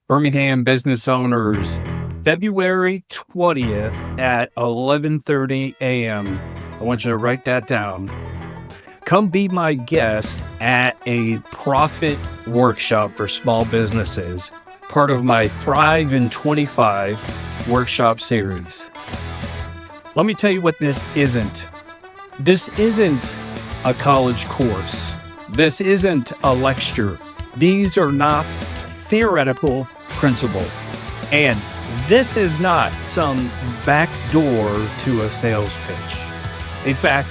Birmingham business owners, February 20th at 11:30 a.m. I want you to write that down. Come be my guest at a profit workshop for small businesses, part of my Thrive in 25 workshop series. Let me tell you what this isn't. This isn't a college course. This isn't a lecture. These are not theoretical principles. And this is not some back door to a sales pitch. In fact,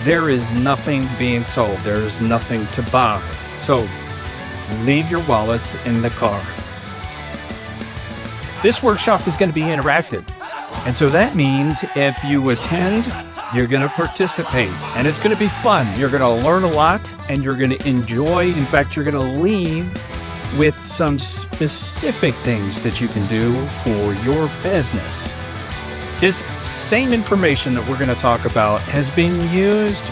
there is nothing being sold. There is nothing to buy. So leave your wallets in the car. This workshop is going to be interactive. And so that means if you attend, you're going to participate and it's going to be fun. You're going to learn a lot and you're going to enjoy. In fact, you're going to leave with some specific things that you can do for your business. This same information that we're going to talk about has been used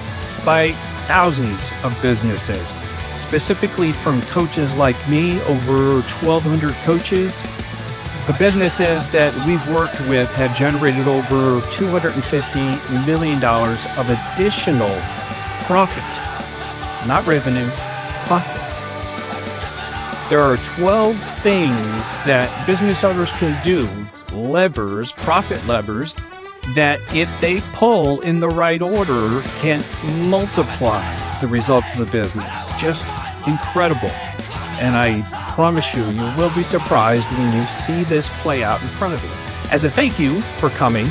by thousands of businesses, specifically from coaches like me, over 1,200 coaches. The businesses that we've worked with have generated over $250 million of additional profit, not revenue, profit. There are 12 things that business owners can do, levers, profit levers, that if they pull in the right order can multiply the results of the business. Just incredible. And I promise you, you will be surprised when you see this play out in front of you. As a thank you for coming,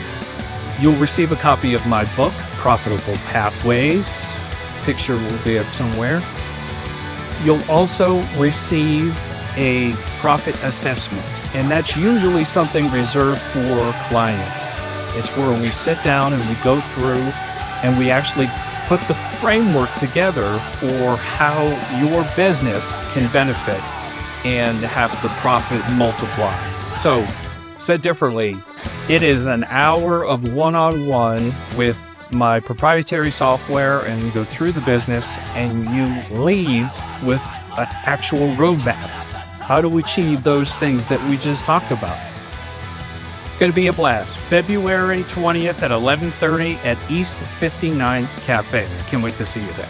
you'll receive a copy of my book, Profitable Pathways. Picture will be up somewhere. You'll also receive a profit assessment, and that's usually something reserved for clients. It's where we sit down and we go through and we actually put the framework together for how your business can benefit and have the profit multiply. So, said differently, it is an hour of one-on-one with my proprietary software, and you go through the business and you leave with an actual roadmap. How to achieve those things that we just talked about. It's going to be a blast. February 20th at 11:30 at East 59 Cafe. I can't wait to see you there.